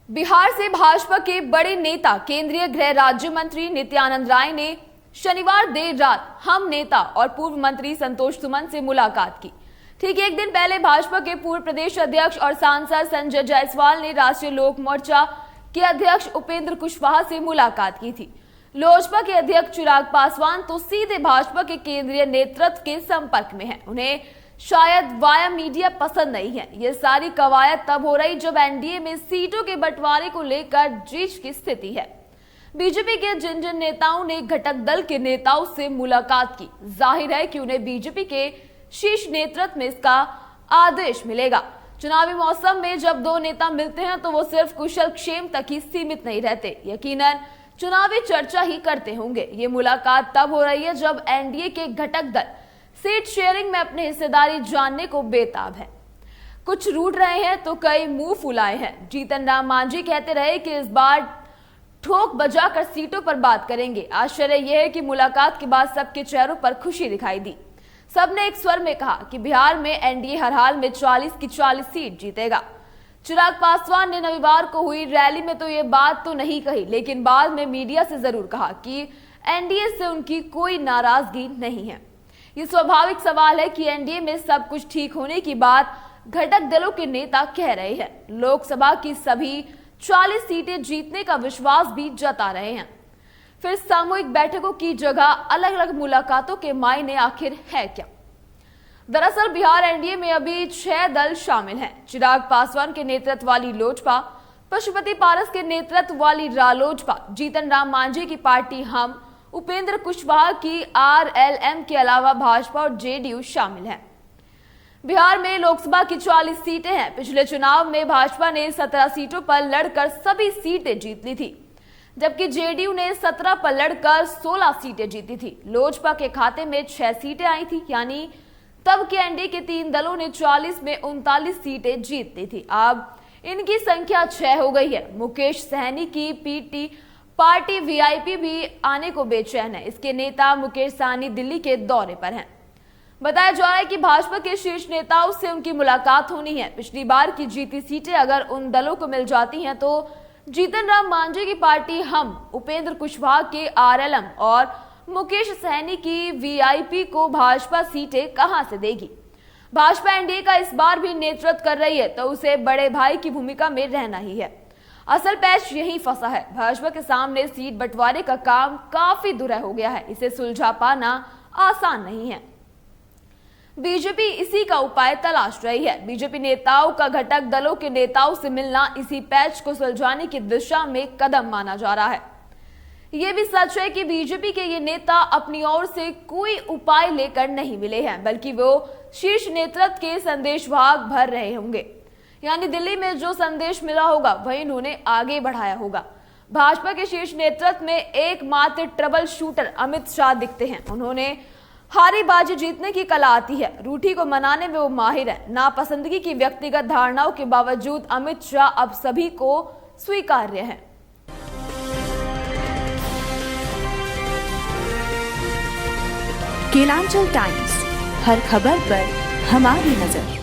बिहार से भाजपा के बड़े नेता केंद्रीय गृह राज्य मंत्री नित्यानंद राय ने शनिवार देर रात हम नेता और पूर्व मंत्री संतोष सुमन से मुलाकात की। ठीक एक दिन पहले भाजपा के पूर्व प्रदेश अध्यक्ष और सांसद संजय जायसवाल ने राष्ट्रीय लोक मोर्चा के अध्यक्ष उपेंद्र कुशवाहा से मुलाकात की थी। लोजपा के अध्यक्ष चिराग पासवान तो सीधे भाजपा के केंद्रीय नेतृत्व के संपर्क में हैं। उन्हें शायद वाया मीडिया पसंद नहीं है। ये सारी कवायद तब हो रही जब एनडीए में सीटों के बंटवारे को लेकर जीत की स्थिति है। बीजेपी के जिन जिन नेताओं ने घटक दल के नेताओं से मुलाकात की, जाहिर है कि उन्हें बीजेपी के शीर्ष नेतृत्व में इसका आदेश मिलेगा। चुनावी मौसम में जब दो नेता मिलते हैं तो वो सिर्फ कुशल क्षेम तक ही सीमित नहीं रहते, यकीनन चुनावी चर्चा ही करते होंगे। ये मुलाकात तब हो रही है जब एनडीए के घटक दल सीट शेयरिंग में अपनी हिस्सेदारी जानने को बेताब है। कुछ रूठ रहे हैं तो कई मुंह फुलाए हैं। जीतन राम मांझी कहते रहे कि इस बार ठोक बजाकर सीटों पर बात करेंगे। आश्चर्य यह है कि मुलाकात के बाद सबके चेहरों पर खुशी दिखाई दी। सबने एक स्वर में कहा कि बिहार में एनडीए हर हाल में 40 की 40 सीट जीतेगा। चिराग पासवान ने रविवार को हुई रैली में तो ये बात तो नहीं कही, लेकिन बाद में मीडिया से जरूर कहा कि एनडीए से उनकी कोई नाराजगी नहीं है। ये स्वाभाविक सवाल है कि एनडीए में सब कुछ ठीक होने की बात घटक दलों के नेता कह रहे हैं। लोकसभा की सभी 40 सीटें जीतने का विश्वास भी जता रहे हैं। फिर सामूहिक बैठकों की जगह अलग अलग मुलाकातों के मायने आखिर है क्या? दरअसल बिहार एनडीए में अभी 6 दल शामिल हैं। चिराग पासवान के नेतृत्व वाली लोजपा, पशुपति पारस के नेतृत्व वाली रालोजपा, जीतन राम मांझी की पार्टी हम, उपेंद्र कुशवाहा की आरएलएम के अलावा भाजपा और जेडीयू शामिल हैं। बिहार में लोकसभा की 40 सीटें हैं। पिछले चुनाव में भाजपा ने 17 सीटों पर लड़कर सभी सीटें जीत ली थी, जबकि जेडीयू ने 17 पर लड़कर 16 सीटें जीती थी। लोजपा के खाते में 6 सीटें आई थी, यानी तब के एनडीए के 3 दलों ने 40 में 39 सीटें जीत ली थी। अब इनकी संख्या 6 हो गई है। मुकेश सहनी की पीटी पार्टी वीआईपी भी आने को बेचैन है। इसके नेता मुकेश सहनी दिल्ली के दौरे पर हैं। बताया जा रहा है कि भाजपा के शीर्ष नेताओं से उनकी मुलाकात होनी है। पिछली बार की जीती सीटें अगर उन दलों को मिल जाती हैं तो जीतन राम मांझी की पार्टी हम, उपेंद्र कुशवाहा के आरएलएम और मुकेश सहनी की वीआईपी को भाजपा सीटें कहां से देगी? भाजपा एनडीए का इस बार भी नेतृत्व कर रही है तो उसे बड़े भाई की भूमिका में रहना ही है। असल पैच यही फंसा है। भाजपा के सामने सीट बंटवारे का काम काफी दुरह हो गया है। इसे सुलझा पाना आसान नहीं है। बीजेपी इसी का उपाय तलाश रही है। बीजेपी नेताओं का घटक दलों के नेताओं से मिलना इसी पैच को सुलझाने की दिशा में कदम माना जा रहा है। यह भी सच है कि बीजेपी के ये नेता अपनी ओर से कोई उपाय लेकर नहीं मिले हैं, बल्कि वो शीर्ष नेतृत्व के संदेशवाहक भर रहे होंगे। यानी दिल्ली में जो संदेश मिला होगा वही उन्होंने आगे बढ़ाया होगा। भाजपा के शीर्ष नेतृत्व में एकमात्र ट्रबल शूटर अमित शाह दिखते हैं। उन्होंने हारी बाजी जीतने की कला आती है। रूठी को मनाने में वो माहिर है। नापसंदगी की व्यक्तिगत धारणाओं के बावजूद अमित शाह अब सभी को स्वीकार्य हैं। केलांचल टाइम्स, हर खबर पर हमारी नजर।